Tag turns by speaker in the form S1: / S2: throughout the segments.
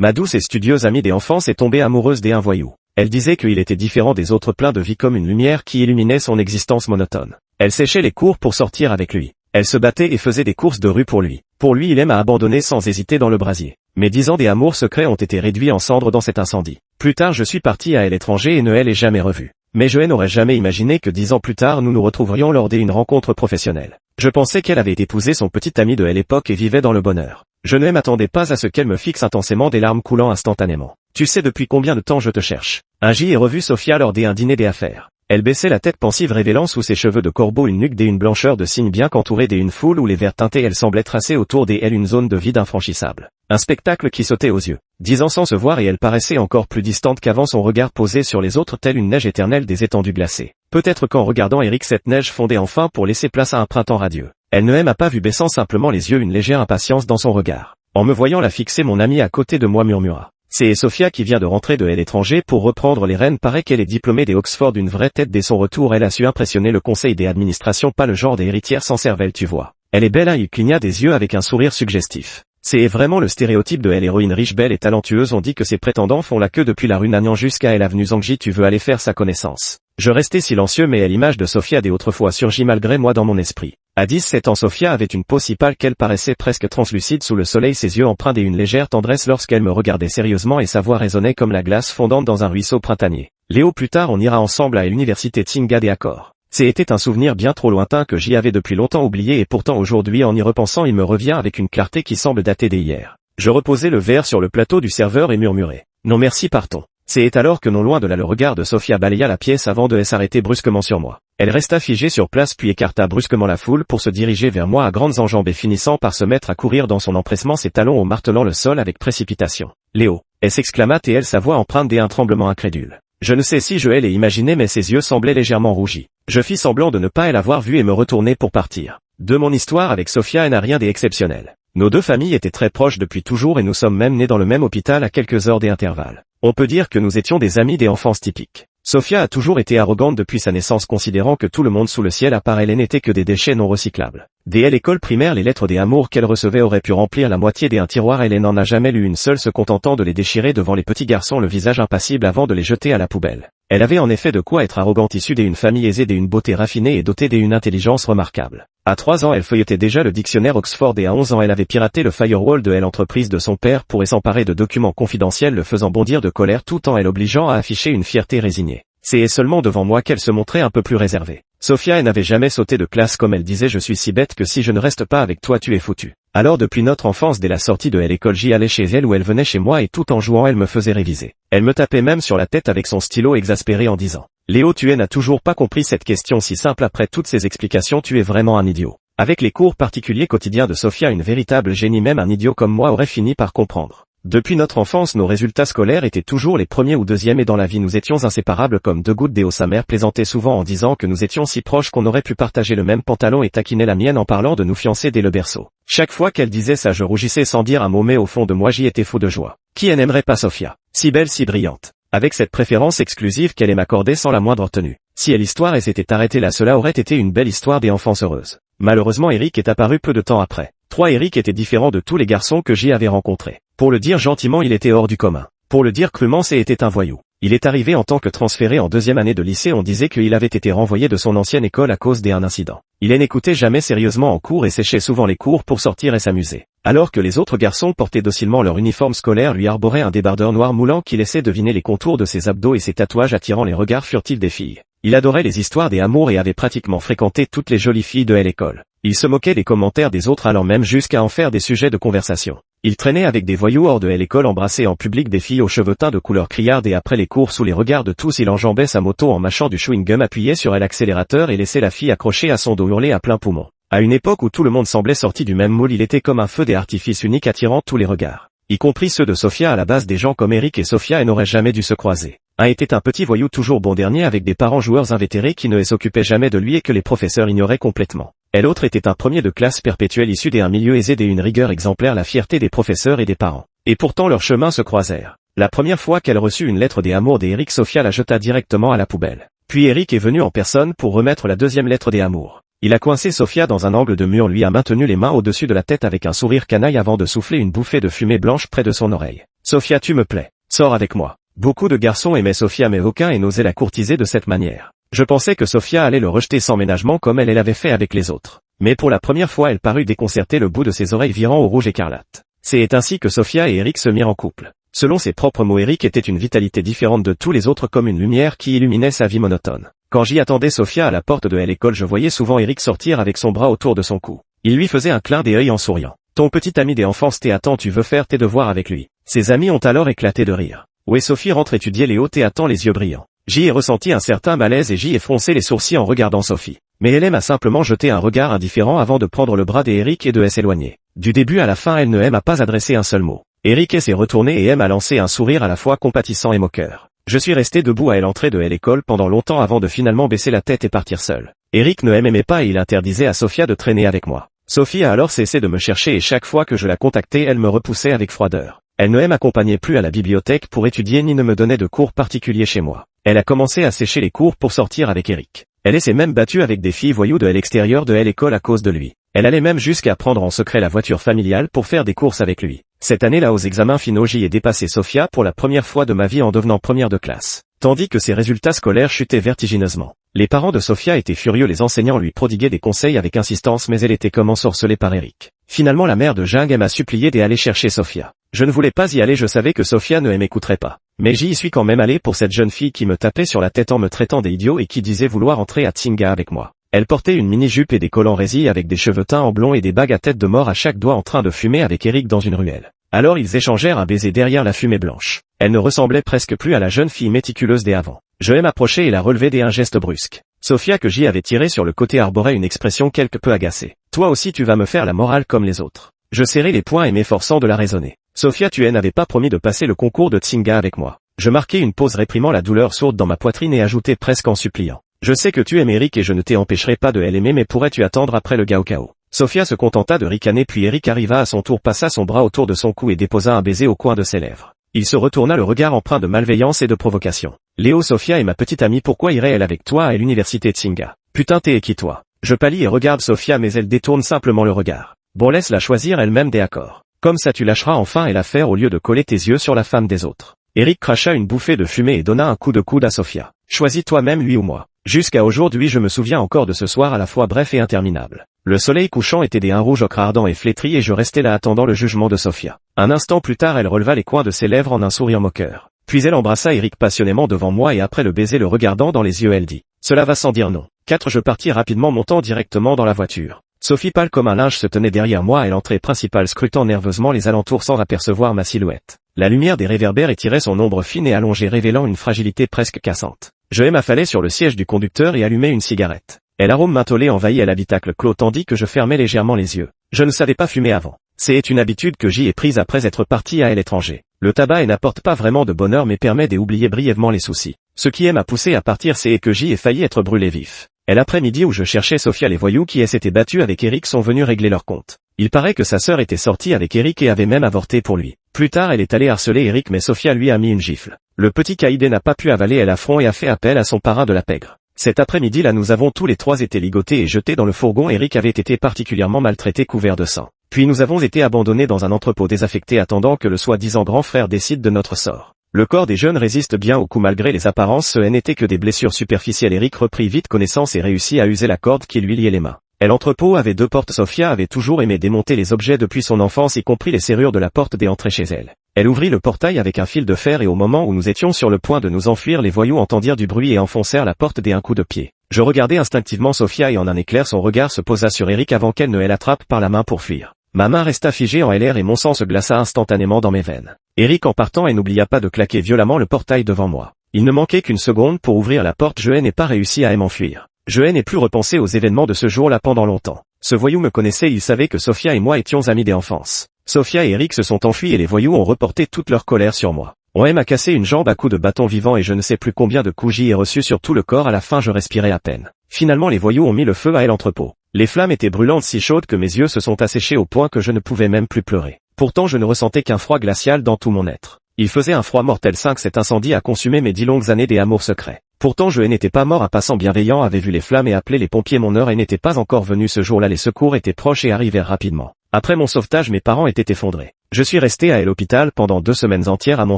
S1: Ma douce et studieuse amie d'enfance est tombée amoureuse d'un voyou. Elle disait qu'il était différent des autres, plein de vie, comme une lumière qui illuminait son existence monotone. Elle séchait les cours pour sortir avec lui. Elle se battait et faisait des courses de rue pour lui. Pour lui, il aime à abandonner sans hésiter dans le brasier. Mes 10 ans d'amours secrets ont été réduits en cendres dans cet incendie. Plus tard, je suis parti à l'étranger et ne l'ai jamais revue. Mais je n'aurais jamais imaginé que 10 ans plus tard nous nous retrouverions lors d'une rencontre professionnelle. Je pensais qu'elle avait épousé son petit ami de l'époque et vivait dans le bonheur. Je ne m'attendais pas à ce qu'elle me fixe intensément, des larmes coulant instantanément. Tu sais depuis combien de temps je te cherche. Un jour, j'ai revu Sophia lors d'un dîner d'affaires. Elle baissait la tête pensive, révélant sous ses cheveux de corbeau une nuque d'une blancheur de cygne, bien qu'entourée d'une foule où les verts teintés elle semblait tracer autour d'elle une zone de vide infranchissable. Un spectacle qui sautait aux yeux. 10 ans sans se voir et elle paraissait encore plus distante qu'avant, son regard posé sur les autres telle une neige éternelle des étendues glacées. Peut-être qu'en regardant Eric, cette neige fondait enfin pour laisser place à un printemps radieux. Elle ne m'a pas vu, baissant simplement les yeux, une légère impatience dans son regard. En me voyant la fixer, mon ami à côté de moi murmura: c'est Sophia qui vient de rentrer de l'étranger pour reprendre les rênes. Paraît qu'elle est diplômée des Oxford, une vraie tête. Dès son retour, elle a su impressionner le conseil des administrations, pas le genre des héritières sans cervelle, tu vois. Elle est belle, hein, il cligna des yeux avec un sourire suggestif. C'est vraiment le stéréotype de l'héroïne riche, belle et talentueuse. On dit que ses prétendants font la queue depuis la rue Nagnan jusqu'à l'avenue Zangji. Tu veux aller faire sa connaissance? Je restais silencieux, mais l'image de Sophia dès autrefois surgit malgré moi dans mon esprit. À 17 ans, Sophia avait une peau si pâle qu'elle paraissait presque translucide sous le soleil, ses yeux empreints d'une légère tendresse lorsqu'elle me regardait sérieusement et sa voix résonnait comme la glace fondante dans un ruisseau printanier. Léo, plus tard on ira ensemble à l'université Tsinga des Accords. C'était un souvenir bien trop lointain que j'y avais depuis longtemps oublié, et pourtant aujourd'hui en y repensant il me revient avec une clarté qui semble dater d'hier. Je reposai le verre sur le plateau du serveur et murmurai: non merci, partons. C'est alors que non loin de là le regard de Sophia balaya la pièce avant de s'arrêter brusquement sur moi. Elle resta figée sur place puis écarta brusquement la foule pour se diriger vers moi à grandes enjambées, finissant par se mettre à courir dans son empressement, ses talons en martelant le sol avec précipitation. Léo, elle s'exclama et elle, sa voix empreinte d'un tremblement incrédule. Je ne sais si je l'ai imaginé, mais ses yeux semblaient légèrement rougis. Je fis semblant de ne pas l'avoir vue et me retourner pour partir. De mon histoire avec Sophia n'a rien d'exceptionnel. Nos deux familles étaient très proches depuis toujours et nous sommes même nés dans le même hôpital à quelques heures d'intervalle. On peut dire que nous étions des amis d'enfance typiques. Sophia a toujours été arrogante depuis sa naissance, considérant que tout le monde sous le ciel à part elle n'était que des déchets non recyclables. Dès l'école primaire, les lettres d'amour qu'elle recevait auraient pu remplir la moitié d'un tiroir. Elle n'en a jamais lu une seule, se contentant de les déchirer devant les petits garçons, le visage impassible avant de les jeter à la poubelle. Elle avait en effet de quoi être arrogante, issue d'une famille aisée, d'une beauté raffinée et dotée d'une intelligence remarquable. À 3 ans, elle feuilletait déjà le dictionnaire Oxford et à 11 ans, elle avait piraté le firewall de l'entreprise de son père pour s'emparer de documents confidentiels, le faisant bondir de colère tout en l'obligeant à afficher une fierté résignée. C'est seulement devant moi qu'elle se montrait un peu plus réservée. Sophia n'avait jamais sauté de classe, comme elle disait: je suis si bête que si je ne reste pas avec toi tu es foutu. Alors depuis notre enfance, dès la sortie de l'école, j'y allais chez elle ou elle venait chez moi et tout en jouant elle me faisait réviser. Elle me tapait même sur la tête avec son stylo exaspéré en disant: Léo, tu n'as toujours pas compris cette question si simple. Après toutes ces explications, tu es vraiment un idiot. Avec les cours particuliers quotidiens de Sophia, une véritable génie, même un idiot comme moi aurait fini par comprendre. Depuis notre enfance, nos résultats scolaires étaient toujours les premiers ou deuxièmes et dans la vie nous étions inséparables comme deux gouttes d'eau. Sa mère plaisantait souvent en disant que nous étions si proches qu'on aurait pu partager le même pantalon et taquinait la mienne en parlant de nous fiancer dès le berceau. Chaque fois qu'elle disait ça, je rougissais sans dire un mot, mais au fond de moi j'y étais fou de joie. Qui n'aimerait pas Sophia? Si belle, si brillante. Avec cette préférence exclusive qu'elle m'accordait sans la moindre retenue. Si l'histoire s'était arrêtée là, cela aurait été une belle histoire d'enfance heureuse. Malheureusement, Eric est apparu peu de temps après. Eric était différent de tous les garçons que j'y avais rencontrés. Pour le dire gentiment, il était hors du commun. Pour le dire crûment, c'était un voyou. Il est arrivé en tant que transféré en 2e année de lycée. On disait qu'il avait été renvoyé de son ancienne école à cause d'un incident. Il n'écoutait jamais sérieusement en cours et séchait souvent les cours pour sortir et s'amuser. Alors que les autres garçons portaient docilement leur uniforme scolaire, lui arborait un débardeur noir moulant qui laissait deviner les contours de ses abdos et ses tatouages, attirant les regards furtifs des filles. Il adorait les histoires d'amour et avait pratiquement fréquenté toutes les jolies filles de l'école. Il se moquait des commentaires des autres, allant même jusqu'à en faire des sujets de conversation. Il traînait avec des voyous hors de l'école, embrassait en public des filles aux cheveux teints de couleur criarde et après les cours, sous les regards de tous, il enjambait sa moto en mâchant du chewing-gum, appuyait sur l'accélérateur et laissait la fille accrochée à son dos, hurler à plein poumon. À une époque où tout le monde semblait sorti du même moule, il était comme un feu d'artifice unique attirant tous les regards, y compris ceux de Sophia. À la base, des gens comme Eric et Sophia n'auraient jamais dû se croiser. Un était un petit voyou toujours bon dernier avec des parents joueurs invétérés qui ne s'occupaient jamais de lui et que les professeurs ignoraient complètement. Et l'autre était un premier de classe perpétuel issu d'un milieu aisé et une rigueur exemplaire, la fierté des professeurs et des parents. Et pourtant leurs chemins se croisèrent. La première fois qu'elle reçut une lettre d'amour d'Eric, Sophia la jeta directement à la poubelle. Puis Eric est venu en personne pour remettre la deuxième lettre d'amour. Il a coincé Sophia dans un angle de mur, lui a maintenu les mains au-dessus de la tête avec un sourire canaille avant de souffler une bouffée de fumée blanche près de son oreille. Sophia, tu me plais. Sors avec moi. Beaucoup de garçons aimaient Sophia mais aucun n'osait la courtiser de cette manière. Je pensais que Sophia allait le rejeter sans ménagement comme elle l'avait fait avec les autres. Mais pour la première fois elle parut déconcerter, le bout de ses oreilles virant au rouge écarlate. C'est ainsi que Sophia et Eric se mirent en couple. Selon ses propres mots, Eric était une vitalité différente de tous les autres, comme une lumière qui illuminait sa vie monotone. Quand j'y attendais Sophia à la porte de l'école, je voyais souvent Eric sortir avec son bras autour de son cou. Il lui faisait un clin d'œil en souriant. Ton petit ami d'enfance t'attend, tu veux faire tes devoirs avec lui. Ses amis ont alors éclaté de rire. Oui, Sophie rentre étudier, Léo t'attend les yeux brillants. J'y ai ressenti un certain malaise et j'y ai froncé les sourcils en regardant Sophie. Mais elle m'a simplement jeté un regard indifférent avant de prendre le bras d'Eric et de s'éloigner. Du début à la fin, elle ne m'a pas adressé un seul mot. Eric s'est retourné et m'a lancé un sourire à la fois compatissant et moqueur. Je suis resté debout à l'entrée de l'école pendant longtemps avant de finalement baisser la tête et partir seul. Eric ne m'aimait pas et il interdisait à Sophia de traîner avec moi. Sophie a alors cessé de me chercher et chaque fois que je la contactais, elle me repoussait avec froideur. Elle ne m'accompagnait plus à la bibliothèque pour étudier ni ne me donnait de cours particuliers chez moi. Elle a commencé à sécher les cours pour sortir avec Eric. Elle s'est même battue avec des filles voyous de l'extérieur de l'école à cause de lui. Elle allait même jusqu'à prendre en secret la voiture familiale pour faire des courses avec lui. Cette année-là, aux examens finaux, j'y ai dépassé Sophia pour la première fois de ma vie en devenant première de classe. Tandis que ses résultats scolaires chutaient vertigineusement. Les parents de Sophia étaient furieux, les enseignants lui prodiguaient des conseils avec insistance mais elle était comme ensorcelée par Eric. Finalement, la mère de Jing m'a supplié d'aller chercher Sophia. Je ne voulais pas y aller, je savais que Sophia ne m'écouterait pas. Mais j'y suis quand même allé pour cette jeune fille qui me tapait sur la tête en me traitant d'idiot et qui disait vouloir entrer à Tsinga avec moi. Elle portait une mini-jupe et des collants résille avec des cheveux teints en blond et des bagues à tête de mort à chaque doigt en train de fumer avec Eric dans une ruelle. Alors ils échangèrent un baiser derrière la fumée blanche. Elle ne ressemblait presque plus à la jeune fille méticuleuse des avant. Je m'approcher et la relever d'un geste brusque. Sophia, que j'y avais tiré sur le côté, arborait une expression quelque peu agacée. Toi aussi tu vas me faire la morale comme les autres. Je serrai les poings et m'efforçant de la raisonner. Sophia, tu n'avais pas promis de passer le concours de Tsinga avec moi. Je marquai une pause réprimant la douleur sourde dans ma poitrine et ajoutai presque en suppliant. Je sais que tu aimes Eric et je ne t'empêcherai pas de l'aimer, mais pourrais-tu attendre après le Gaokao? Sophia se contenta de ricaner, puis Eric arriva à son tour, passa son bras autour de son cou et déposa un baiser au coin de ses lèvres. Il se retourna, le regard empreint de malveillance et de provocation. Léo, Sophia est ma petite amie, pourquoi irait-elle avec toi à l'université Tsinga? Putain, t'es qui toi? Je pâlis et regarde Sophia mais elle détourne simplement le regard. Bon, laisse-la choisir elle-même des accords. Comme ça tu lâcheras enfin et l'affaire au lieu de coller tes yeux sur la femme des autres. Eric cracha une bouffée de fumée et donna un coup de coude à Sophia. Choisis toi-même, lui ou moi. Jusqu'à aujourd'hui je me souviens encore de ce soir à la fois bref et interminable. Le soleil couchant était un rouge ocre ardent et flétri et je restais là attendant le jugement de Sophia. Un instant plus tard elle releva les coins de ses lèvres en un sourire moqueur. Puis elle embrassa Eric passionnément devant moi et après le baiser le regardant dans les yeux elle dit. Cela va sans dire non. 4. Je partis rapidement montant directement dans la voiture. Sophie pâle comme un linge se tenait derrière moi à l'entrée principale scrutant nerveusement les alentours sans apercevoir ma silhouette. La lumière des réverbères étirait son ombre fine et allongée révélant une fragilité presque cassante. Je m'affalai sur le siège du conducteur et allumai une cigarette. L'arôme mentholé envahit l'habitacle clos tandis que je fermais légèrement les yeux. Je ne savais pas fumer avant. C'est une habitude que j'y ai prise après être parti à l'étranger. Le tabac n'apporte pas vraiment de bonheur mais permet d'oublier brièvement les soucis. Ce qui m'a poussé à partir c'est que j'y ai failli être brûlé vif. L'après-midi où je cherchais Sophia, les voyous qui s'étaient battus avec Eric sont venus régler leur compte. Il paraît que sa sœur était sortie avec Eric et avait même avorté pour lui. Plus tard elle est allée harceler Eric mais Sophia lui a mis une gifle. Le petit caïdé n'a pas pu avaler l'affront et a fait appel à son parrain de la pègre. Cet après-midi-là nous avons tous les trois été ligotés et jetés dans le fourgon. Eric avait été particulièrement maltraité, couvert de sang. Puis nous avons été abandonnés dans un entrepôt désaffecté attendant que le soi-disant grand frère décide de notre sort. Le corps des jeunes résiste bien au coup malgré les apparences, ce n'était que des blessures superficielles. Eric reprit vite connaissance et réussit à user la corde qui lui liait les mains. L'entrepôt avait 2 portes. Sophia avait toujours aimé démonter les objets depuis son enfance, y compris les serrures de la porte d'entrée chez elle. Elle ouvrit le portail avec un fil de fer et au moment où nous étions sur le point de nous enfuir, les voyous entendirent du bruit et enfoncèrent la porte d'un coup de pied. Je regardai instinctivement Sophia et en un éclair son regard se posa sur Eric avant qu'elle ne l'attrape par la main pour fuir. Ma main resta figée en l'air et mon sang se glaça instantanément dans mes veines. Eric en partant n'oublia pas de claquer violemment le portail devant moi. Il ne manquait qu'une seconde pour ouvrir la porte. Je n'ai pas réussi à m'enfuir. Je n'ai plus repensé aux événements de ce jour-là pendant longtemps. Ce voyou me connaissait, il savait que Sophia et moi étions amis d'enfance. Sophia et Eric se sont enfuis et les voyous ont reporté toute leur colère sur moi. On m'a cassé une jambe à coups de bâton vivant et je ne sais plus combien de coups j'y ai reçu sur tout le corps. À la fin je respirais à peine. Finalement les voyous ont mis le feu à l'entrepôt. Les flammes étaient brûlantes, si chaudes que mes yeux se sont asséchés au point que je ne pouvais même plus pleurer. Pourtant je ne ressentais qu'un froid glacial dans tout mon être. Il faisait un froid mortel. 5. Cet incendie a consumé mes 10 longues années d'amour secret. Pourtant je n'étais pas mort. Un passant bienveillant avait vu les flammes et appelé les pompiers. Mon heure n'était pas encore venue ce jour-là. Les secours étaient proches et arrivèrent rapidement. Après mon sauvetage mes parents étaient effondrés. Je suis resté à l'hôpital pendant 2 semaines entières. À mon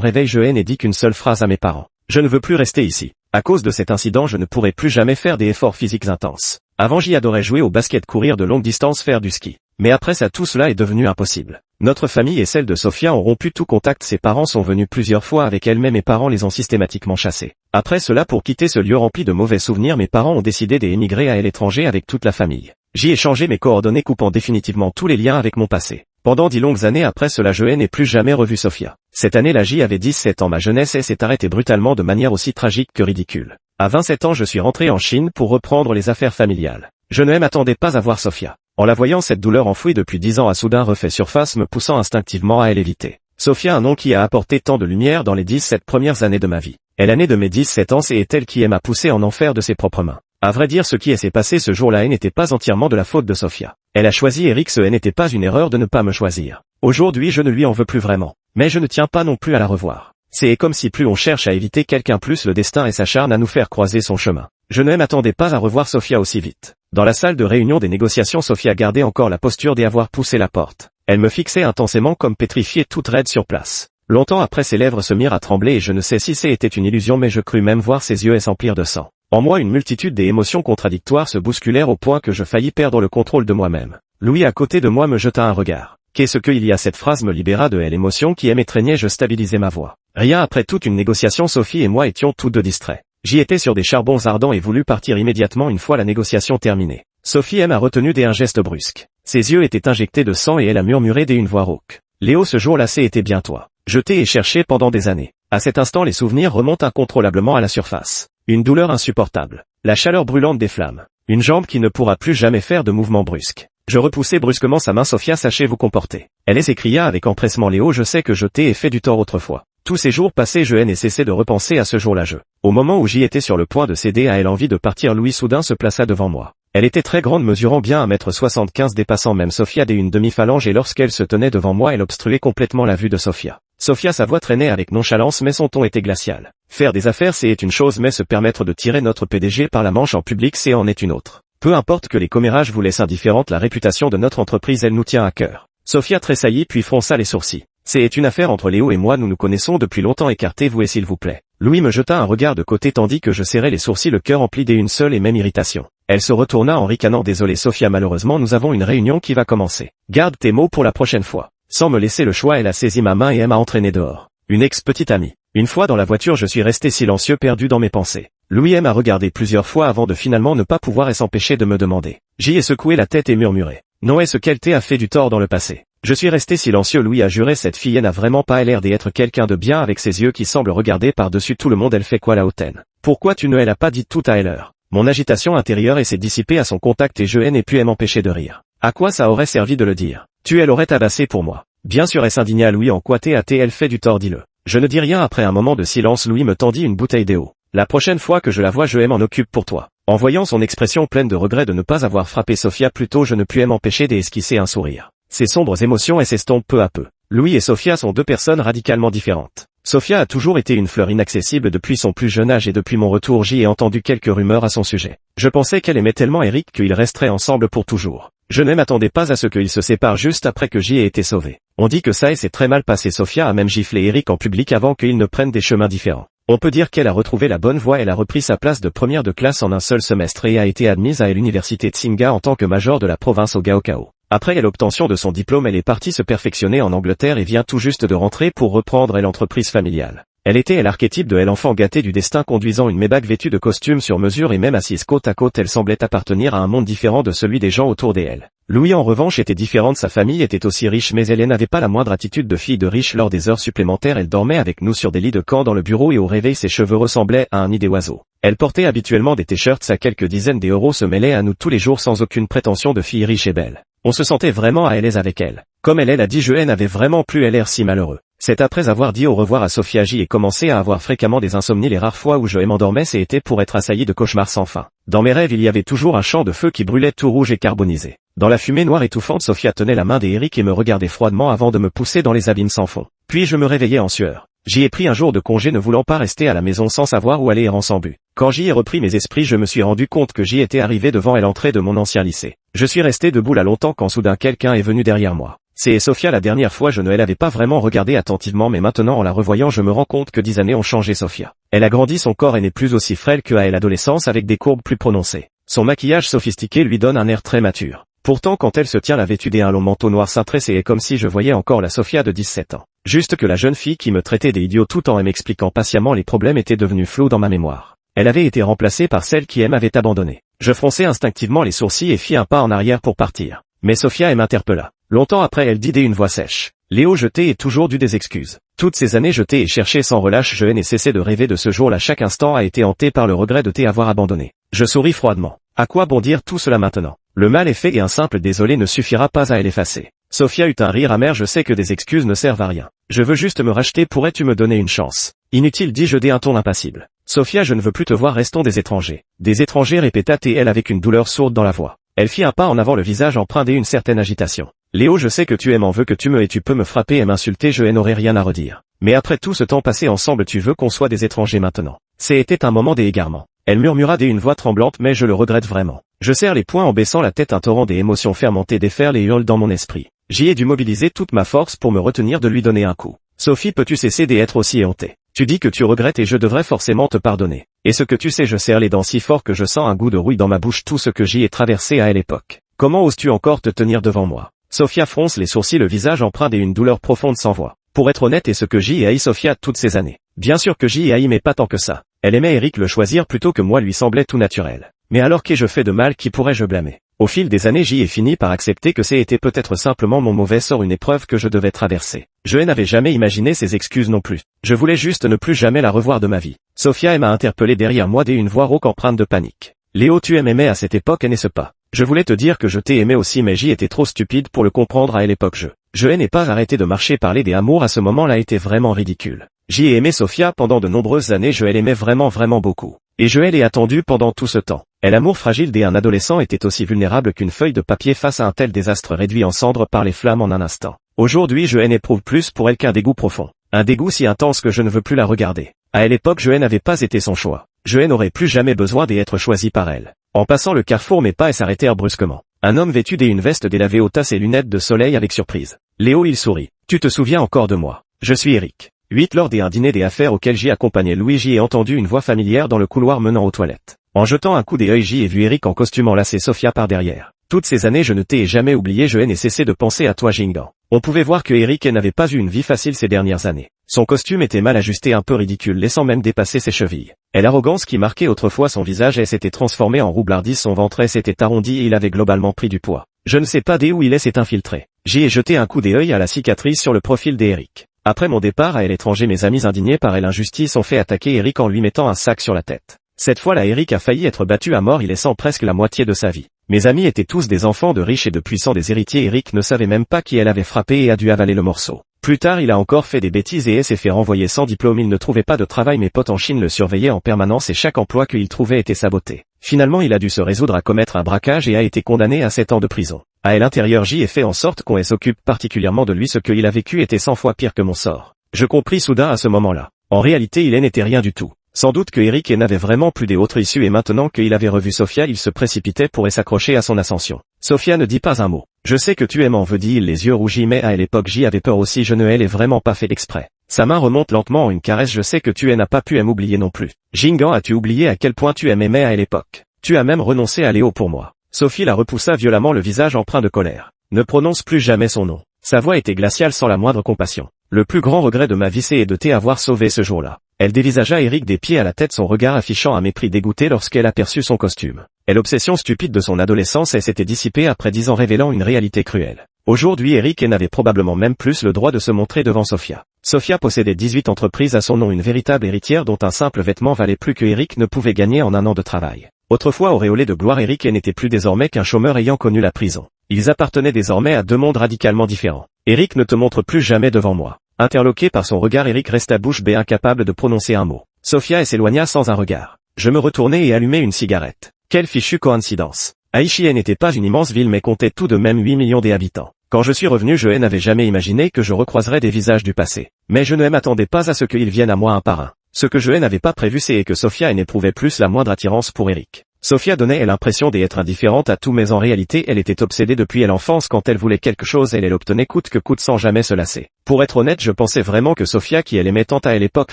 S1: réveil, je n'ai dit qu'une seule phrase à mes parents. Je ne veux plus rester ici. À cause de cet incident, je ne pourrai plus jamais faire des efforts physiques intenses. Avant, j'y adorais jouer au basket, courir de longue distance, faire du ski. Mais après ça, tout cela est devenu impossible. Notre famille et celle de Sophia ont rompu tout contact. Ses parents sont venus plusieurs fois avec elle, mais mes parents les ont systématiquement chassés. Après cela, pour quitter ce lieu rempli de mauvais souvenirs, mes parents ont décidé d'émigrer à l'étranger avec toute la famille. J'y ai changé mes coordonnées, coupant définitivement tous les liens avec mon passé. Pendant 10 longues années après cela, je n'ai plus jamais revu Sophia. Cette année-là, j'y avait 17 ans. Ma jeunesse s'est arrêtée brutalement de manière aussi tragique que ridicule. À 27 ans, je suis rentré en Chine pour reprendre les affaires familiales. Je ne m'attendais pas à voir Sophia. En la voyant, cette douleur enfouie depuis 10 ans a soudain refait surface, me poussant instinctivement à l'éviter. Sophia, un nom qui a apporté tant de lumière dans les 17 premières années de ma vie. Et l'année de mes 17 ans, c'est elle qui m'a poussé en enfer de ses propres mains. À vrai dire, ce qui s'est passé ce jour-là n'était pas entièrement de la faute de Sophia. Elle a choisi Eric, ce n'était pas une erreur de ne pas me choisir. Aujourd'hui, je ne lui en veux plus vraiment. Mais je ne tiens pas non plus à la revoir. C'est comme si plus on cherche à éviter quelqu'un, plus le destin s'acharne à nous faire croiser son chemin. Je ne m'attendais pas à revoir Sophia aussi vite. Dans la salle de réunion des négociations, Sophia gardait encore la posture d'avoir poussé la porte. Elle me fixait intensément comme pétrifiée, toute raide sur place. Longtemps après, ses lèvres se mirent à trembler et je ne sais si c'était une illusion, mais je crus même voir ses yeux s'emplir de sang. En moi, une multitude d'émotions contradictoires se bousculèrent au point que je faillis perdre le contrôle de moi-même. Louis, à côté de moi, me jeta un regard. Qu'est-ce qu'il y a? Cette phrase me libéra de l'émotion qui m'étreignait. Je stabilisai ma voix. Rien. Après toute une négociation, Sophie et moi étions tous deux distraits. J'y étais sur des charbons ardents et voulus partir immédiatement une fois la négociation terminée. Sophie m'a retenu d'un geste brusque. Ses yeux étaient injectés de sang et elle a murmuré d'une voix rauque. Léo, ce jour-là, c'était bien toi. Je t'ai cherché pendant des années. À cet instant, les souvenirs remontent incontrôlablement à la surface. Une douleur insupportable. La chaleur brûlante des flammes. Une jambe qui ne pourra plus jamais faire de mouvement brusque. Je repoussai brusquement sa main. Sophia, sachez vous comporter. Elle s'écria avec empressement. Léo, je sais que je t'ai fait du tort autrefois. Tous ces jours passés, je n'ai cessé de repenser à ce jour-là. Au moment où j'y étais sur le point de céder à elle envie de partir, Louis soudain se plaça devant moi. Elle était très grande, mesurant bien 1m75, dépassant même Sophia d'une demi-phalange, et lorsqu'elle se tenait devant moi, elle obstruait complètement la vue de Sophia. Sophia, sa voix traînait avec nonchalance, mais son ton était glacial. Faire des affaires, c'est une chose, mais se permettre de tirer notre PDG par la manche en public, c'est en est une autre. Peu importe que les commérages vous laissent indifférente, la réputation de notre entreprise, elle nous tient à cœur. Sophia tressaillit puis fronça les sourcils. C'est une affaire entre Léo et moi, nous nous connaissons depuis longtemps, écartez-vous et s'il vous plaît. Louis me jeta un regard de côté tandis que je serrais les sourcils, le cœur empli d'une seule et même irritation. Elle se retourna en ricanant. Désolé Sophia, malheureusement nous avons une réunion qui va commencer. Garde tes mots pour la prochaine fois. Sans me laisser le choix, elle a saisi ma main et m'a entraîné dehors. Une ex-petite amie. Une fois dans la voiture, je suis resté silencieux, perdu dans mes pensées. Louis m'a regardé plusieurs fois avant de finalement ne pas pouvoir s'empêcher de me demander. J'y ai secoué la tête et murmuré. Non, est-ce qu'elle t'a fait du tort dans le passé? Je suis resté silencieux. Louis a juré, cette fille n'a vraiment pas l'air d'être quelqu'un de bien, avec ses yeux qui semblent regarder par-dessus tout le monde. Elle fait quoi la hautaine? Pourquoi tu ne l'as pas dit tout à l'heure? Mon agitation intérieure s'est dissipée à son contact et je n'ai pu m'empêcher de rire. À quoi ça aurait servi de le dire? Elle aurait tabassé pour moi. Bien sûr, s'indigna Louis. En quoi elle fait du tort, dis-le. Je ne dis rien. Après un moment de silence, Louis me tendit une bouteille d'eau. La prochaine fois que je la vois, je m'en occupe pour toi. En voyant son expression pleine de regret de ne pas avoir frappé Sophia plus tôt, je ne pus m'empêcher d'esquisser un sourire. Ces sombres émotions s'estompent peu à peu. Louis et Sophia sont deux personnes radicalement différentes. Sophia a toujours été une fleur inaccessible depuis son plus jeune âge et depuis mon retour, j'y ai entendu quelques rumeurs à son sujet. Je pensais qu'elle aimait tellement Eric qu'ils resteraient ensemble pour toujours. Je ne m'attendais pas à ce qu'ils se séparent juste après que j'y ai été sauvé. On dit que ça s'est très mal passé. Sophia a même giflé Eric en public avant qu'ils ne prennent des chemins différents. On peut dire qu'elle a retrouvé la bonne voie. Elle a repris sa place de première de classe en un seul semestre et a été admise à l'université Tsinga en tant que major de la province au Gaokao. Après l'obtention de son diplôme, elle est partie se perfectionner en Angleterre et vient tout juste de rentrer pour reprendre l'entreprise familiale. Elle était l'archétype de l'enfant gâté du destin, conduisant une Maybach vêtue de costume sur mesure et même assise côte à côte, elle semblait appartenir à un monde différent de celui des gens autour d'elle. Louis en revanche était différente, sa famille était aussi riche mais elle n'avait pas la moindre attitude de fille de riche. Lors des heures supplémentaires, elle dormait avec nous sur des lits de camp dans le bureau et au réveil ses cheveux ressemblaient à un nid d'oiseau. Elle portait habituellement des t-shirts à quelques dizaines d'euros, se mêlait à nous tous les jours sans aucune prétention de fille riche et belle. On se sentait vraiment à l'aise avec elle. Comme elle a dit, je n'avais vraiment plus l'air si malheureux. C'est après avoir dit au revoir à Sophia, j'y ai commencé à avoir fréquemment des insomnies. Les rares fois où je m'endormais, c'était pour être assailli de cauchemars sans fin. Dans mes rêves, il y avait toujours un champ de feu qui brûlait tout rouge et carbonisé. Dans la fumée noire étouffante, Sophia tenait la main d'Eric et me regardait froidement avant de me pousser dans les abîmes sans fond. Puis je me réveillais en sueur. J'y ai pris un jour de congé, ne voulant pas rester à la maison sans savoir où aller errant sans but. Quand j'y ai repris mes esprits, je me suis rendu compte que j'y étais arrivé devant l'entrée de mon ancien lycée. Je suis resté debout là longtemps quand soudain quelqu'un est venu derrière moi. C'est Sophia. La dernière fois je ne l'avais pas vraiment regardée attentivement, mais maintenant en la revoyant je me rends compte que 10 années ont changé Sophia. Elle a grandi, son corps et n'est plus aussi frêle qu'à l'adolescence, avec des courbes plus prononcées. Son maquillage sophistiqué lui donne un air très mature. Pourtant quand elle se tient la vêtue d'un long manteau noir cintré, c'est comme si je voyais encore la Sophia de 17 ans. Juste que la jeune fille qui me traitait des idiots tout en m'expliquant patiemment les problèmes était devenue floue dans ma mémoire. Elle avait été remplacée par celle qui m'avait abandonné. Je fronçai instinctivement les sourcils et fis un pas en arrière pour partir. Mais Sophia m'interpella. Longtemps après elle dit d'une voix sèche: Léo, je t'ai toujours dû des excuses. Toutes ces années je t'ai cherché sans relâche, je n'ai cessé de rêver de ce jour-là, chaque instant a été hanté par le regret de t'avoir abandonné. Je souris froidement. À quoi bon dire tout cela maintenant? Le mal est fait et un simple désolé ne suffira pas à l'effacer. Sophia eut un rire amer. Je sais que des excuses ne servent à rien. Je veux juste me racheter, pourrais-tu me donner une chance? Inutile, dis-je d'un ton impassible. Sophia, je ne veux plus te voir, restons des étrangers. Des étrangers, répéta-t-elle avec une douleur sourde dans la voix. Elle fit un pas en avant, le visage empreint d'une certaine agitation. Léo, je sais que tu m'en veux, que tu me et tu peux me frapper et m'insulter, je n'aurai rien à redire. Mais après tout ce temps passé ensemble, tu veux qu'on soit des étrangers maintenant? C'était un moment d'égarement. Elle murmura d'une voix tremblante: mais je le regrette vraiment. Je serre les poings en baissant la tête, un torrent d'émotions fermentées déferle et hurle dans mon esprit. J'y ai dû mobiliser toute ma force pour me retenir de lui donner un coup. Sophie, peux-tu cesser d'être aussi éhontée? Tu dis que tu regrettes et je devrais forcément te pardonner. Et ce que tu sais, je serre les dents si fort que je sens un goût de rouille dans ma bouche, tout ce que j'y ai traversé à l'époque. Comment oses-tu encore te tenir devant moi? Sophia fronce les sourcils, le visage empreint d'une douleur profonde sans voix. Pour être honnête, et ce que j'y ai haï Sophia toutes ces années. Bien sûr que j'y ai haï, mais pas tant que ça. Elle aimait Eric, le choisir plutôt que moi lui semblait tout naturel. Mais alors qu'ai-je fait de mal, qui pourrais-je blâmer? Au fil des années, j'y ai fini par accepter que c'était peut-être simplement mon mauvais sort, une épreuve que je devais traverser. Je n'avais jamais imaginé ces excuses non plus. Je voulais juste ne plus jamais la revoir de ma vie. Sophia m'a interpellé derrière moi d'une voix rauque empreinte de panique. Léo, tu m'aimais à cette époque, n'est-ce pas? Je voulais te dire que je t'ai aimé aussi, mais j'y étais trop stupide pour le comprendre à l'époque. Je n'ai pas arrêté de marcher, parler des amours à ce moment-là était vraiment ridicule. J'y ai aimé Sophia pendant de nombreuses années, je l'aimais vraiment beaucoup. Et je l'ai attendue pendant tout ce temps. Et l'amour fragile d'un adolescent était aussi vulnérable qu'une feuille de papier face à un tel désastre réduit en cendres par les flammes en un instant. Aujourd'hui, je n'éprouve plus pour elle qu'un dégoût profond. Un dégoût si intense que je ne veux plus la regarder. À l'époque, je n'avais pas été son choix. Je n'aurais plus jamais besoin d'être choisi par elle. En passant le carrefour, mes pas s'arrêtèrent brusquement. Un homme vêtu d'une veste délavée ôta ses lunettes de soleil avec surprise. Léo, il sourit. Tu te souviens encore de moi? Je suis Eric. 8 lors d'un dîner des affaires auquel j'y accompagnais Louis, j'y ai entendu une voix familière dans le couloir menant aux toilettes. En jetant un coup d'œil, j'y ai vu Eric en costume enlacer Sophia par derrière. Toutes ces années, je ne t'ai jamais oublié, je n'ai cessé de penser à toi, Jingan. On pouvait voir que Eric n'avait pas eu une vie facile ces dernières années. Son costume était mal ajusté, un peu ridicule, laissant même dépasser ses chevilles. Et l'arrogance qui marquait autrefois son visage s'était transformée en roublardise, son ventre s'était arrondi et il avait globalement pris du poids. Je ne sais pas d'où il s'est infiltré. J'y ai jeté un coup d'œil à la cicatrice sur le profil d'Eric. Après mon départ à l'étranger, mes amis indignés par l'injustice ont fait attaquer Eric en lui mettant un sac sur la tête. Cette fois-là, Eric a failli être battu à mort, y laissant presque la moitié de sa vie. Mes amis étaient tous des enfants de riches et de puissants, des héritiers. Eric ne savait même pas qui elle avait frappé et a dû avaler le morceau. Plus tard, il a encore fait des bêtises et s'est fait renvoyer sans diplôme. Il ne trouvait pas de travail, mes potes en Chine le surveillaient en permanence et chaque emploi qu'il trouvait était saboté. Finalement, il a dû se résoudre à commettre un braquage et a été condamné à 7 ans de prison. À l'intérieur, j'y ai fait en sorte qu'on s'occupe particulièrement de lui. Ce qu'il a vécu était 100 fois pire que mon sort. Je compris soudain à ce moment-là. En réalité, il n'était rien du tout. Sans doute que Eric n'avait vraiment plus d'autre issue et maintenant qu'il avait revu Sophia, il se précipitait pour s'accrocher à son ascension. Sophia ne dit pas un mot. Je sais que tu m'en veux, dit-il, les yeux rougis, mais à l'époque j'y avais peur aussi, je ne l'ai vraiment pas fait exprès. Sa main remonte lentement en une caresse. Je sais que tu n'as pas pu m'oublier non plus. Jingan, as-tu oublié à quel point tu m'aimais à l'époque? Tu as même renoncé à Léo pour moi. Sophie la repoussa violemment, le visage empreint de colère. Ne prononce plus jamais son nom. Sa voix était glaciale sans la moindre compassion. Le plus grand regret de ma vie, c'est de t'avoir sauvé ce jour-là. Elle dévisagea Eric des pieds à la tête, son regard affichant un mépris dégoûté lorsqu'elle aperçut son costume. Et l'obsession stupide de son adolescence s'était dissipée après 10 ans, révélant une réalité cruelle. Aujourd'hui, Eric n'avait probablement même plus le droit de se montrer devant Sophia. Sophia possédait 18 entreprises à son nom, une véritable héritière dont un simple vêtement valait plus que Eric ne pouvait gagner en un an de travail. Autrefois auréolé de gloire, Eric n'était plus désormais qu'un chômeur ayant connu la prison. Ils appartenaient désormais à deux mondes radicalement différents. Eric, ne te montre plus jamais devant moi. Interloqué par son regard, Eric resta bouche bée, incapable de prononcer un mot. Sophia s'éloigna sans un regard. Je me retournai et allumai une cigarette. Quelle fichue coïncidence. Aichi n'était pas une immense ville mais comptait tout de même 8 millions d'habitants. Quand je suis revenu, je n'avais jamais imaginé que je recroiserais des visages du passé. Mais je ne m'attendais pas à ce qu'ils viennent à moi un par un. Ce que je n'avais pas prévu, c'est que Sophia n'éprouvait plus la moindre attirance pour Eric. Sophia donnait l'impression d'être indifférente à tout mais en réalité elle était obsédée depuis l'enfance quand elle voulait quelque chose elle l'obtenait coûte que coûte sans jamais se lasser. Pour être honnête je pensais vraiment que Sophia qui elle aimait tant à l'époque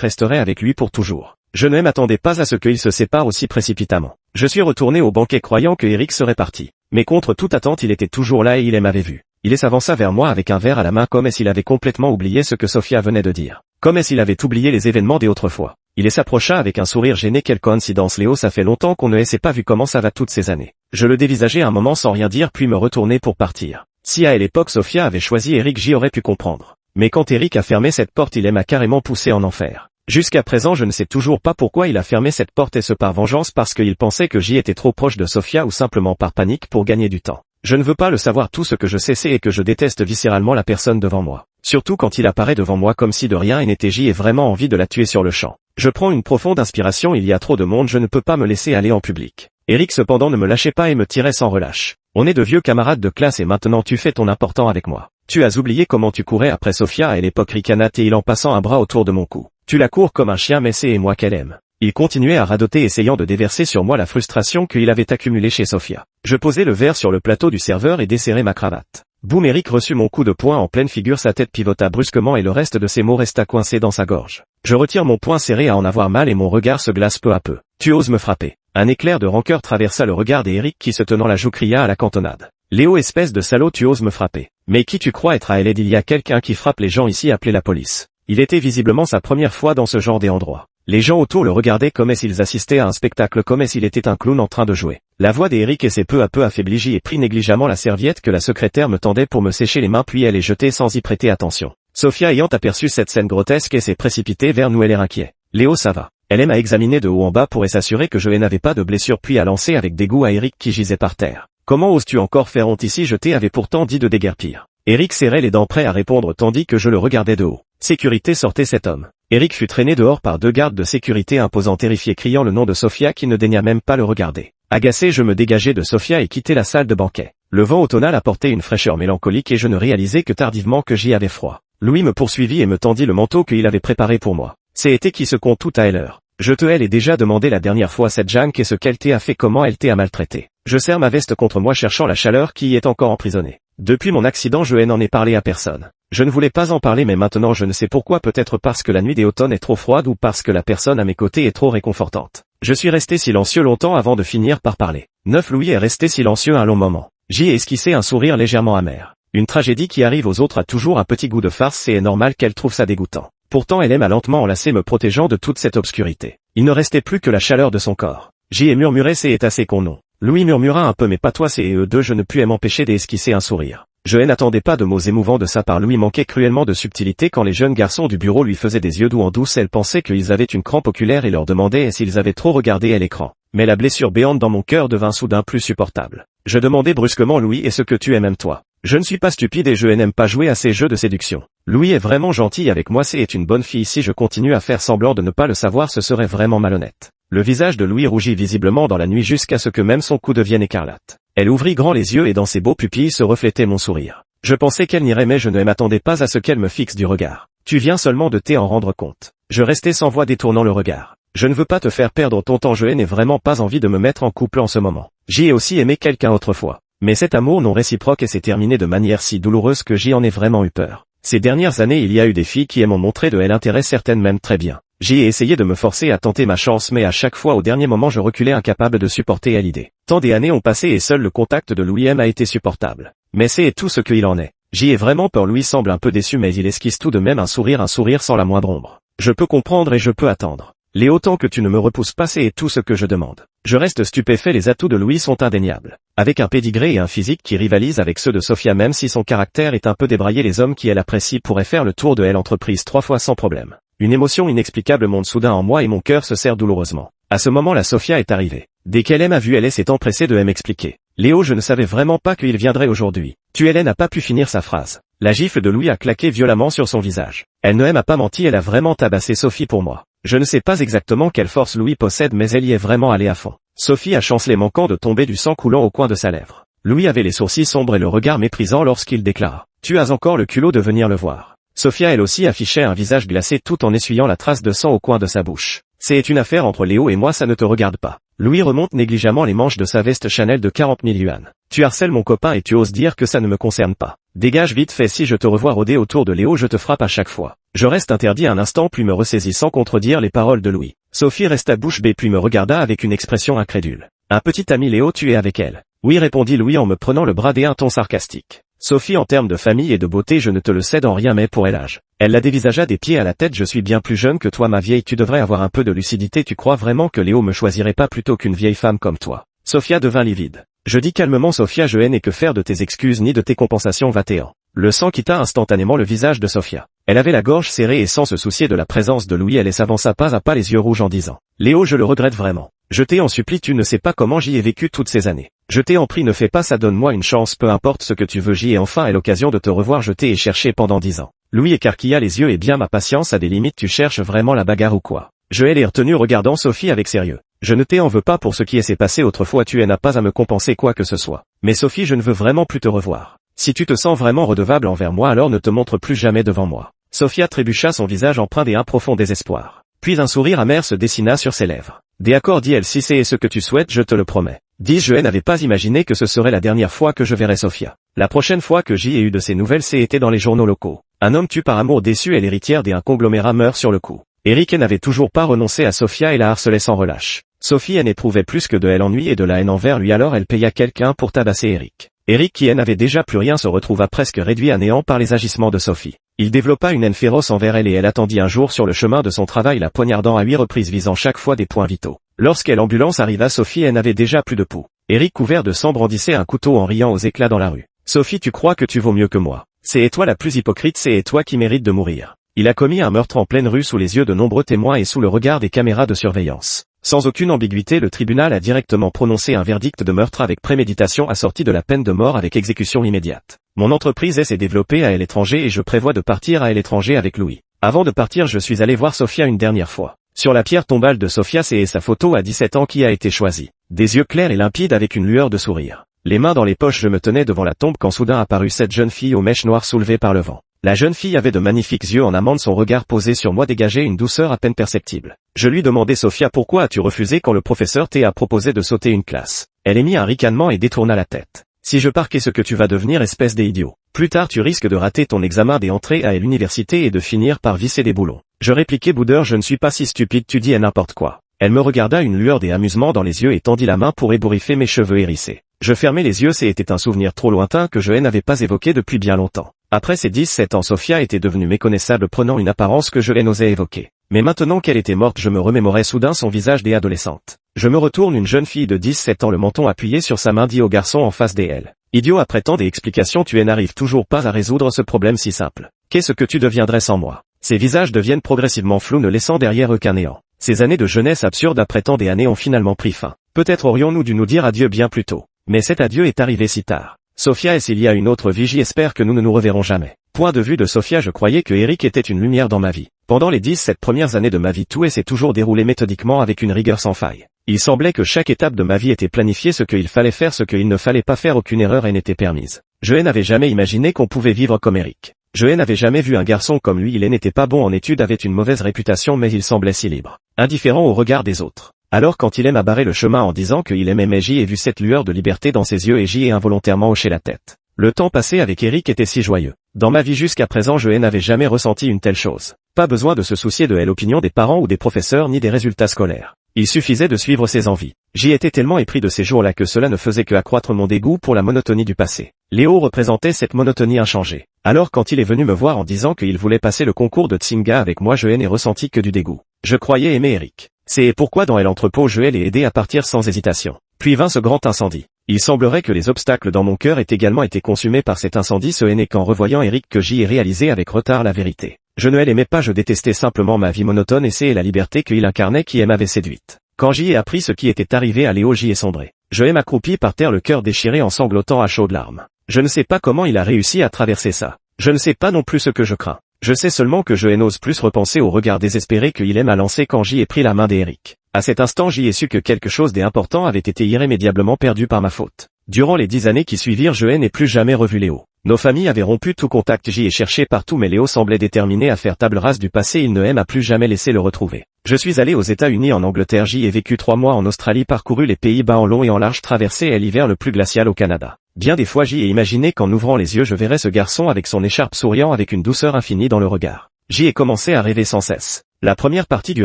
S1: resterait avec lui pour toujours. Je ne m'attendais pas à ce qu'ils se séparent aussi précipitamment. Je suis retourné au banquet croyant que Eric serait parti. Mais contre toute attente il était toujours là et il m'avait vu. Il s'avança vers moi avec un verre à la main comme s'il avait complètement oublié ce que Sophia venait de dire. Comme s'il avait oublié les événements des autres fois. Il s'approcha avec un sourire gêné. Quelle coïncidence Léo, ça fait longtemps qu'on ne s'est pas vu, comment ça va toutes ces années. Je le dévisageai un moment sans rien dire puis me retournai pour partir. Si à l'époque Sophia avait choisi Eric j'y aurais pu comprendre. Mais quand Eric a fermé cette porte il m'a carrément poussé en enfer. Jusqu'à présent je ne sais toujours pas pourquoi il a fermé cette porte est-ce par vengeance parce qu'il pensait que j'y étais trop proche de Sophia ou simplement par panique pour gagner du temps. Je ne veux pas le savoir, tout ce que je sais c'est que je déteste viscéralement la personne devant moi. Surtout quand il apparaît devant moi comme si de rien n'était j'y ai vraiment envie de la tuer sur le champ. Je prends une profonde inspiration, il y a trop de monde, je ne peux pas me laisser aller en public. Eric cependant ne me lâchait pas et me tirait sans relâche. On est de vieux camarades de classe et maintenant tu fais ton important avec moi. Tu as oublié comment tu courais après Sophia à l'époque, ricanate-t-il en passant un bras autour de mon cou. Tu la cours comme un chien mais c'est moi qu'elle aime. Il continuait à radoter essayant de déverser sur moi la frustration qu'il avait accumulée chez Sophia. Je posai le verre sur le plateau du serveur et desserrai ma cravate. Boum, Eric reçut mon coup de poing en pleine figure, sa tête pivota brusquement et le reste de ses mots resta coincé dans sa gorge. Je retire mon poing serré à en avoir mal et mon regard se glace peu à peu. Tu oses me frapper. Un éclair de rancœur traversa le regard d'Eric qui se tenant la joue cria à la cantonade. Léo, espèce de salaud, tu oses me frapper. Mais qui tu crois être à l'aide? Il y a quelqu'un qui frappe les gens ici, appelez la police. Il était visiblement sa première fois dans ce genre d'endroit. Les gens autour le regardaient comme s'ils assistaient à un spectacle, comme s'il était un clown en train de jouer. La voix d'Eric s'est peu à peu affaiblie et prit négligemment la serviette que la secrétaire me tendait pour me sécher les mains puis elle est jetée sans y prêter attention. Sophia ayant aperçu cette scène grotesque s'est précipitée vers nous, elle est inquiète. Léo, ça va. Elle m'a examiné de haut en bas pour s'assurer que je n'avais pas de blessure puis a lancé avec dégoût à Eric qui gisait par terre. Comment oses-tu encore faire honte ici? Je t'avais pourtant dit de déguerpir. Eric serrait les dents prêt à répondre tandis que je le regardais de haut. Sécurité, sortez cet homme. Eric fut traîné dehors par 2 gardes de sécurité imposants terrifiés criant le nom de Sophia qui ne daigna même pas le regarder. Agacé, je me dégageai de Sophia et quittai la salle de banquet. Le vent automnal apportait une fraîcheur mélancolique et je ne réalisais que tardivement que j'y avais froid. Louis me poursuivit et me tendit le manteau qu'il avait préparé pour moi. C'était qui se compte tout à l'heure. Je te l'ai déjà demandé la dernière fois cette Jeanne qu'est-ce qu'elle t'a fait, comment elle t'a maltraité. Je serre ma veste contre moi cherchant la chaleur qui y est encore emprisonnée. Depuis mon accident je n'en ai parlé à personne. Je ne voulais pas en parler mais maintenant je ne sais pourquoi, peut-être parce que la nuit d'automne est trop froide ou parce que la personne à mes côtés est trop réconfortante. Je suis resté silencieux longtemps avant de finir par parler. Louis est resté silencieux un long moment. J'y ai esquissé un sourire légèrement amer. Une tragédie qui arrive aux autres a toujours un petit goût de farce, c'est normal qu'elle trouve ça dégoûtant. Pourtant elle m'a lentement enlacé me protégeant de toute cette obscurité. Il ne restait plus que la chaleur de son corps. J'y ai murmuré c'est assez con non. Louis murmura un peu mais pas toi, c'est eux deux, je ne pus m'empêcher d'esquisser un sourire. Je n'attendais pas de mots émouvants de sa part. Louis manquait cruellement de subtilité quand les jeunes garçons du bureau lui faisaient des yeux doux en douce. Elle pensait qu'ils avaient une crampe oculaire et leur demandait s'ils avaient trop regardé à l'écran. Mais la blessure béante dans mon cœur devint soudain plus supportable. Je demandai brusquement, Louis, est-ce que tu aimes toi? Je ne suis pas stupide et je n'aime pas jouer à ces jeux de séduction. Louis est vraiment gentil avec moi, c'est une bonne fille. Si je continue à faire semblant de ne pas le savoir, ce serait vraiment malhonnête. Le visage de Louis rougit visiblement dans la nuit jusqu'à ce que même son cou devienne écarlate. Elle ouvrit grand les yeux et dans ses beaux pupilles se reflétait mon sourire. Je pensais qu'elle n'irait mais je ne m'attendais pas à ce qu'elle me fixe du regard. Tu viens seulement de t'en rendre compte. Je restai sans voix détournant le regard. Je ne veux pas te faire perdre ton temps, je n'ai vraiment pas envie de me mettre en couple en ce moment. J'y ai aussi aimé quelqu'un autrefois. Mais cet amour non réciproque s'est terminé de manière si douloureuse que j'y en ai vraiment eu peur. Ces dernières années il y a eu des filles qui m'ont montré de l'intérêt, certaines même très bien. J'y ai essayé de me forcer à tenter ma chance mais à chaque fois au dernier moment je reculais incapable de supporter l'idée. Tant des années ont passé et seul le contact de Louis a été supportable. Mais c'est tout ce qu'il en est. J'y ai vraiment peur. Louis semble un peu déçu mais il esquisse tout de même un sourire sans la moindre ombre. Je peux comprendre et je peux attendre. Léo, tant que tu ne me repousses pas, c'est tout ce que je demande. Je reste stupéfait, les atouts de Louis sont indéniables. Avec un pédigré et un physique qui rivalisent avec ceux de Sophia, même si son caractère est un peu débraillé, les hommes qui elle apprécie pourraient faire le tour de elle entreprise 3 fois sans problème. Une émotion inexplicable monte soudain en moi et mon cœur se serre douloureusement. À ce moment la Sophia est arrivée. Dès qu'elle m'a vu, elle s'est empressée de m'expliquer. Léo, je ne savais vraiment pas qu'il viendrait aujourd'hui. Elle n'a pas pu finir sa phrase. La gifle de Louis a claqué violemment sur son visage. Elle ne m'a pas menti, elle a vraiment tabassé Sophie pour moi. Je ne sais pas exactement quelle force Louis possède mais elle y est vraiment allée à fond. Sophie a chancelé, manquant de tomber du sang coulant au coin de sa lèvre. Louis avait les sourcils sombres et le regard méprisant lorsqu'il déclara. Tu as encore le culot de venir le voir. Sophia elle aussi affichait un visage glacé tout en essuyant la trace de sang au coin de sa bouche. C'est une affaire entre Léo et moi, ça ne te regarde pas. Louis remonte négligemment les manches de sa veste Chanel de 40 000 yuan. Tu harcèles mon copain et tu oses dire que ça ne me concerne pas. Dégage vite fait, si je te revois rôder autour de Léo je te frappe à chaque fois. Je reste interdit un instant puis me ressaisis sans contredire les paroles de Louis. Sophie resta bouche bée puis me regarda avec une expression incrédule. Un petit ami Léo, tu es avec elle? Oui, répondit Louis en me prenant le bras d'un ton sarcastique. Sophie, en termes de famille et de beauté je ne te le cède en rien, mais pour elle âge. Elle la dévisagea des pieds à la tête. Je suis bien plus jeune que toi ma vieille, tu devrais avoir un peu de lucidité. Tu crois vraiment que Léo me choisirait pas plutôt qu'une vieille femme comme toi? Sophia devint livide. Je dis calmement Sophia, je haine et que faire de tes excuses ni de tes compensations 21. Le sang quitta instantanément le visage de Sophia. Elle avait la gorge serrée et sans se soucier de la présence de Louis elle s'avança pas à pas les yeux rouges en disant. Léo, je le regrette vraiment. Je t'ai en supplie, tu ne sais pas comment j'y ai vécu toutes ces années. Je t'ai en prie, ne fais pas ça, donne-moi une chance, peu importe ce que tu veux, j'y ai enfin et l'occasion de te revoir, je t'ai cherché pendant 10 ans. Louis écarquilla les yeux, et bien ma patience a des limites, tu cherches vraiment la bagarre ou quoi? Je l'ai retenu regardant Sophie avec sérieux. Je ne t'en veux pas pour ce qui s'est passé autrefois, tu n'as pas à me compenser quoi que ce soit. Mais Sophie, je ne veux vraiment plus te revoir. Si tu te sens vraiment redevable envers moi, alors ne te montre plus jamais devant moi. Sophia trébucha, son visage empreint d'un profond désespoir. Puis un sourire amer se dessina sur ses lèvres. D'accord, dit-elle, si c'est ce que tu souhaites, je te le promets. Je n'avais pas imaginé que ce serait la dernière fois que je verrais Sophia. La prochaine fois que j'y ai eu de ses nouvelles, c'était dans les journaux locaux. Un homme tue par amour déçu et l'héritière d'un conglomérat meurt sur le coup. Eric n'avait toujours pas renoncé à Sophia et la harcelait sans relâche. Sophie éprouvait plus que de l'ennui et de la haine envers lui, alors elle paya quelqu'un pour tabasser Eric. Eric, qui n'avait déjà plus rien, se retrouva presque réduit à néant par les agissements de Sophie. Il développa une haine féroce envers elle et elle attendit un jour sur le chemin de son travail, la poignardant à 8 reprises, visant chaque fois des points vitaux. Lorsqu'elle l'ambulance arriva, Sophie n'avait déjà plus de pouls. Eric, couvert de sang, brandissait un couteau en riant aux éclats dans la rue. Sophie, tu crois que tu vaux mieux que moi? C'est toi la plus hypocrite, c'est toi qui mérites de mourir. Il a commis un meurtre en pleine rue sous les yeux de nombreux témoins et sous le regard des caméras de surveillance. Sans aucune ambiguïté, le tribunal a directement prononcé un verdict de meurtre avec préméditation assorti de la peine de mort avec exécution immédiate. Mon entreprise s'est développée à l'étranger et je prévois de partir à l'étranger avec Louis. Avant de partir, je suis allé voir Sophia une dernière fois. Sur la pierre tombale de Sophia, c'est sa photo à 17 ans qui a été choisie. Des yeux clairs et limpides avec une lueur de sourire. Les mains dans les poches, je me tenais devant la tombe quand soudain apparut cette jeune fille aux mèches noires soulevées par le vent. La jeune fille avait de magnifiques yeux en amande, son regard posé sur moi dégageait une douceur à peine perceptible. Je lui demandai, Sophia, pourquoi as-tu refusé quand le professeur t'a proposé de sauter une classe? Elle émit un ricanement et détourna la tête. Si je pars, qu'est-ce que tu vas devenir, espèce d'idiot? Plus tard tu risques de rater ton examen d'entrée à l'université et de finir par visser des boulons. Je répliquai, boudeur, je ne suis pas si stupide, tu dis n'importe quoi. Elle me regarda, une lueur d'amusement dans les yeux, et tendit la main pour ébouriffer mes cheveux hérissés. Je fermai les yeux, c'était un souvenir trop lointain que je n'avais pas évoqué depuis bien longtemps. Après ses 17 ans, Sophia était devenue méconnaissable, prenant une apparence que je n'osais évoquer. Mais maintenant qu'elle était morte, je me remémorais soudain son visage d'adolescente. Je me retourne, une jeune fille de 17 ans, le menton appuyé sur sa main, dit au garçon en face d'elle. Idiot, après tant d'explications, tu n'arrives toujours pas à résoudre ce problème si simple. Qu'est-ce que tu deviendrais sans moi? Ces visages deviennent progressivement flous, ne laissant derrière eux qu'un néant. Ces années de jeunesse absurde après tant d'années ont finalement pris fin. Peut-être aurions-nous dû nous dire adieu bien plus tôt. Mais cet adieu est arrivé si tard. Sophia, s'il y a une autre vie, j'espère que nous ne nous reverrons jamais. Point de vue de Sophia, je croyais que Eric était une lumière dans ma vie. Pendant les 17 premières années de ma vie, tout s'est toujours déroulé méthodiquement avec une rigueur sans faille. Il semblait que chaque étape de ma vie était planifiée, ce qu'il fallait faire, ce qu'il ne fallait pas faire, aucune erreur n'était permise. Je n'avais jamais imaginé qu'on pouvait vivre comme Eric. Je n'avais jamais vu un garçon comme lui, il n'était pas bon en études, avait une mauvaise réputation, mais il semblait si libre, indifférent au regard des autres. Alors quand il m'a barré le chemin en disant qu'il aimait, mais j'y ai vu cette lueur de liberté dans ses yeux et j'y ai involontairement hoché la tête. Le temps passé avec Eric était si joyeux. Dans ma vie jusqu'à présent, je n'avais jamais ressenti une telle chose. Pas besoin de se soucier de l'opinion des parents ou des professeurs ni des résultats scolaires. Il suffisait de suivre ses envies. J'y étais tellement épris de ces jours-là que cela ne faisait que accroître mon dégoût pour la monotonie du passé. Léo représentait cette monotonie inchangée. Alors quand il est venu me voir en disant qu'il voulait passer le concours de Tsinga avec moi, je n'ai ressenti que du dégoût. Je croyais aimer Eric. C'est pourquoi dans l'entrepôt je l'ai aidé à partir sans hésitation. Puis vint ce grand incendie. Il semblerait que les obstacles dans mon cœur aient également été consumés par cet incendie. Ce n'est qu'en revoyant Eric que j'y ai réalisé avec retard la vérité. Je ne l'aimais pas, je détestais simplement ma vie monotone et c'est la liberté qu'il incarnait qui m'avait séduite. Quand j'y ai appris ce qui était arrivé à Léo, j'y ai sombré. Je m'accroupi par terre, le cœur déchiré, en sanglotant à chaudes larmes. Je ne sais pas comment il a réussi à traverser ça. Je ne sais pas non plus ce que je crains. Je sais seulement que je n'ose plus repenser au regard désespéré qu'il m'a lancé quand j'y ai pris la main d'Eric. À cet instant, j'y ai su que quelque chose d'important avait été irrémédiablement perdu par ma faute. Durant les 10 années qui suivirent, je n'ai plus jamais revu Léo. Nos familles avaient rompu tout contact, j'y ai cherché partout, mais Léo semblait déterminé à faire table rase du passé, il ne m'a plus jamais laissé le retrouver. Je suis allé aux États-Unis en Angleterre, j'y ai vécu 3 mois en Australie, parcouru les Pays-Bas en long et en large, traversé l'hiver le plus glacial au Canada. Bien des fois j'y ai imaginé qu'en ouvrant les yeux je verrais ce garçon avec son écharpe souriant avec une douceur infinie dans le regard. J'y ai commencé à rêver sans cesse. La première partie du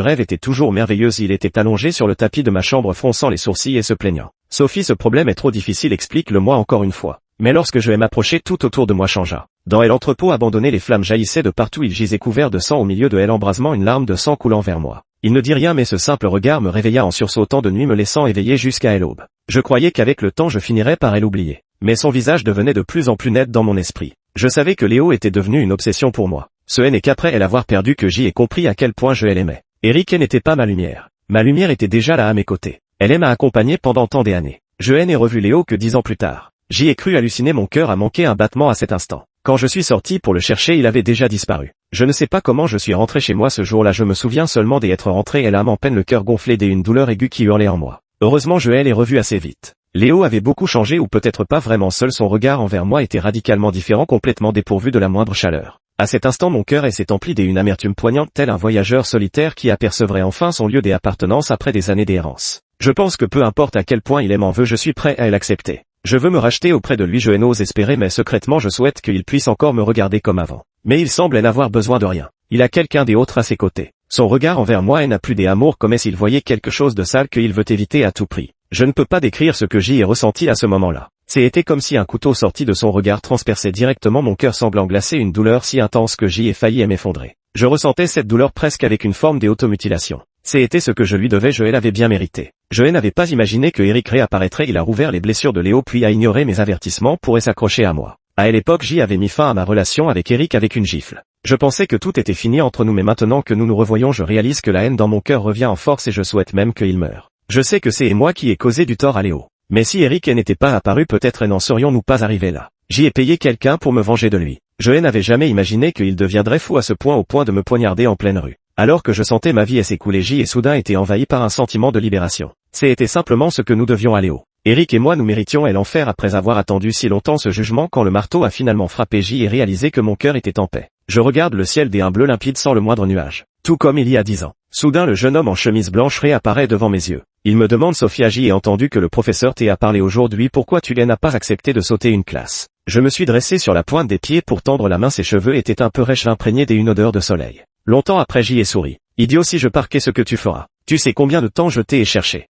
S1: rêve était toujours merveilleuse, il était allongé sur le tapis de ma chambre fronçant les sourcils et se plaignant. Sophie, ce problème est trop difficile, explique-le-moi encore une fois. Mais lorsque je m'approchai, tout autour de moi changea. Dans l'entrepôt abandonné, les flammes jaillissaient de partout, il gisait couvert de sang au milieu de l'embrasement, une larme de sang coulant vers moi. Il ne dit rien, mais ce simple regard me réveilla en sursautant de nuit, me laissant éveillé jusqu'à l'aube. Je croyais qu'avec le temps je finirais par l'oublier. Mais son visage devenait de plus en plus net dans mon esprit. Je savais que Léo était devenu une obsession pour moi. Ce n'est qu'après l'avoir perdu que j'y ai compris à quel point je l'aimais. Eric n'était pas ma lumière. Ma lumière était déjà là à mes côtés. Elle m'a accompagné pendant tant d'années. Je n'ai revu Léo que 10 ans plus tard. J'y ai cru halluciner, mon cœur a manqué un battement à cet instant. Quand je suis sorti pour le chercher, il avait déjà disparu. Je ne sais pas comment je suis rentré chez moi ce jour-là, je me souviens seulement d'être rentré et l'âme en peine, le cœur gonflé d'une douleur aiguë qui hurlait en moi. Heureusement je l'ai revu assez vite. Léo avait beaucoup changé, ou peut-être pas vraiment, seul son regard envers moi était radicalement différent, complètement dépourvu de la moindre chaleur. À cet instant mon cœur s'est empli d'une amertume poignante, tel un voyageur solitaire qui apercevrait enfin son lieu d'appartenance après des années d'errance. Je pense que peu importe à quel point il m'en veut, je suis prêt à l'accepter. Je veux me racheter auprès de lui, je n'ose espérer, mais secrètement je souhaite qu'il puisse encore me regarder comme avant. Mais il semble n'avoir besoin de rien. Il a quelqu'un d'autre à ses côtés. Son regard envers moi n'a plus d'amour, comme s'il voyait quelque chose de sale qu'il veut éviter à tout prix. Je ne peux pas décrire ce que j'y ai ressenti à ce moment-là. C'était comme si un couteau sorti de son regard transperçait directement mon cœur, semblant glacer, une douleur si intense que j'y ai failli m'effondrer. Je ressentais cette douleur presque avec une forme d'automutilation. C'était ce que je lui devais, je l'avais bien mérité. Je n'avais pas imaginé que Eric réapparaîtrait, il a rouvert les blessures de Léo puis a ignoré mes avertissements pour s'accrocher à moi. À l'époque j'y avais mis fin à ma relation avec Eric avec une gifle. Je pensais que tout était fini entre nous, mais maintenant que nous nous revoyons je réalise que la haine dans mon cœur revient en force et je souhaite même qu'il meure. Je sais que c'est moi qui ai causé du tort à Léo. Mais si Eric n'était pas apparu, peut-être n'en serions-nous pas arrivés là. J'y ai payé quelqu'un pour me venger de lui. Je n'avais jamais imaginé qu'il deviendrait fou à ce point, au point de me poignarder en pleine rue. Alors que je sentais ma vie s'écouler, j'y ai soudain été envahi par un sentiment de libération. C'était simplement ce que nous devions à Léo. Eric et moi nous méritions l'enfer après avoir attendu si longtemps ce jugement. Quand le marteau a finalement frappé, j'y ai réalisé que mon cœur était en paix. Je regarde le ciel d'un bleu limpide sans le moindre nuage. Tout comme il y a 10 ans. Soudain le jeune homme en chemise blanche réapparaît devant mes yeux. Il me demande: Sophia, j'y ai entendu que le professeur t'a parlé aujourd'hui, pourquoi tu n'as pas accepté de sauter une classe? Je me suis dressé sur la pointe des pieds pour tendre la main, ses cheveux étaient un peu rêches, imprégnés d'une odeur de soleil. Longtemps après j'y ai souri. Idiot, si je pars, qu'est-ce que tu feras? Tu sais combien de temps je t'ai cherché.